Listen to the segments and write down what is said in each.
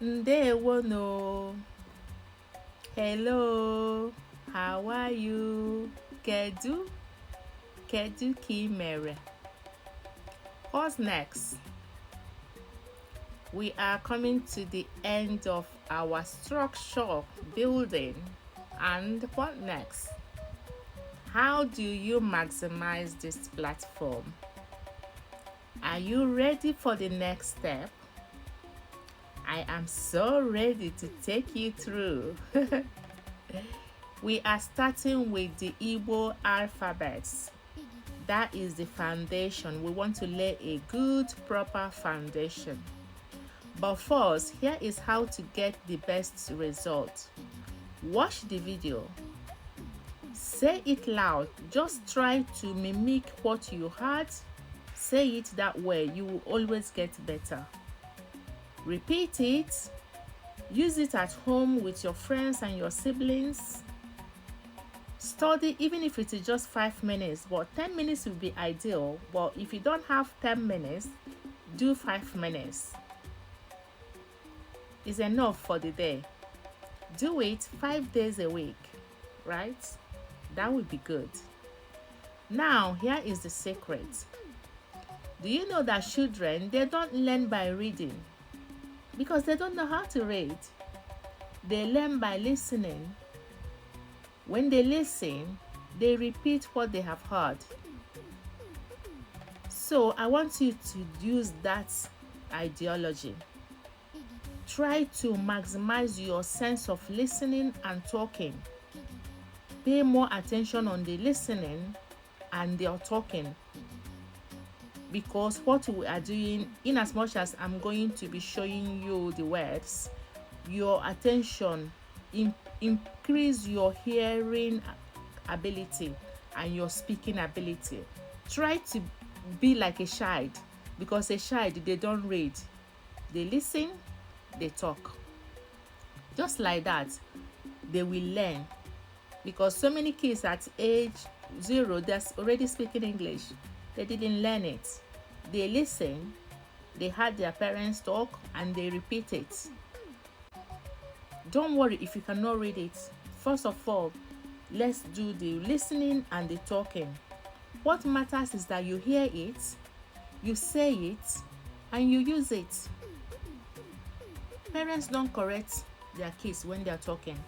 Ndewono. Hello. How are you? Kedu? Kedu Kimere. What's next? We are coming to the end of our structure building. And what next? How do you maximize this platform? Are you ready for the next step? I am so ready to take you through. We are starting with the Igbo alphabets. That is the foundation. We want to lay a good, proper foundation. But first, here is how to get the best result. Watch the video. Say it loud. Just try to mimic what you heard. Say it that way. You will always get better. Repeat it. Use it at home with your friends and your siblings. Study even if it is just 5 minutes, but 10 minutes will be ideal. But if you don't have 10 minutes, do 5 minutes. It's enough for the day. Do it 5 days a week, right? That would be good. Now, here is the secret. Do you know that children, they don't learn by reading because they don't know how to read. They learn by listening. When they listen, they repeat what they have heard. So I want you to use that ideology. Try to maximize your sense of listening and talking. Pay more attention on the listening and the talking. Because what we are doing, in as much as I'm going to be showing you the words, your attention increase your hearing ability and your speaking ability. Try to be like a child, because a child, they don't read, they listen, they talk. Just like that, they will learn. Because so many kids at age 0, they're already speaking English. They didn't learn it. They listen, they heard their parents talk, and they repeat it. Don't worry if you cannot read it. First of all, let's do the listening and the talking. What matters is that you hear it, you say it, and you use it. Parents don't correct their kids when they're talking.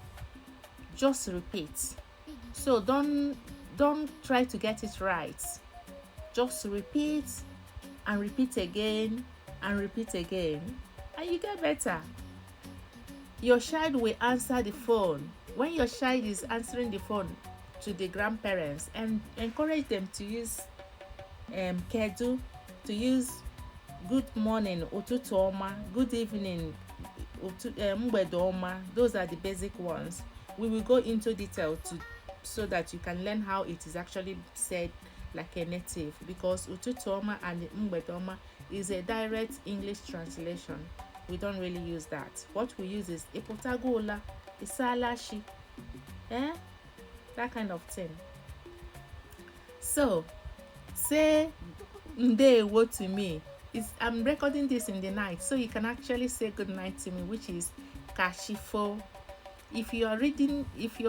Just repeat. So don't try to get it right. Just repeat and repeat again and repeat again, and you get better. Your child will answer the phone. When your child is answering the phone to the grandparents, and encourage them to use kedu, to use good morning, ụtụtụ ọma, good evening, mgbede ọma. Those are the basic ones. We will go into detail so that you can learn how it is actually said like a native, because ụtụtụ ọma and mgbede ọma is a direct English translation. We don't really use that. What we use is iputagola, isalashi, that kind of thing. So say ndewo to me. I'm recording this in the night, so you can actually say good night to me, which is kashifo. If you're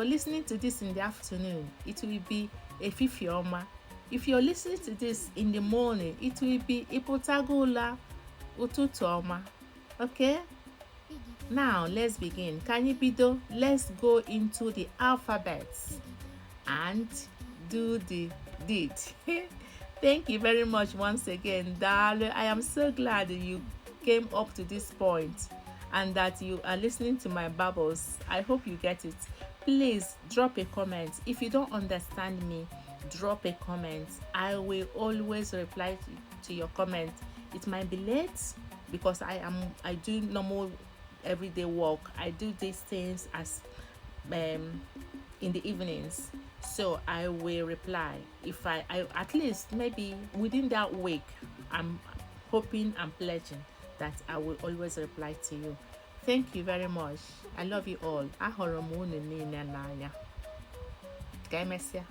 listening to this in the afternoon, it will be efifioma. If you're listening to this in the morning, it will be iputagola ụtụtụ ọma. Okay? Now let's begin. Kanyibido, let's go into the alphabets and do the deed. Thank you very much once again, darling. I am so glad that you came up to this point and that you are listening to my babbles. I hope you get it. Please drop a comment. If you don't understand me, drop a comment. I will always reply to your comment. It might be late because I do normal everyday work. I do these things as in the evenings, so I will reply. If I at least maybe within that week, I'm hoping and pledging that I will always reply to you. Thank you very much. I love you all. Ahụrụ m unu niile n'anya. Ka emesịa.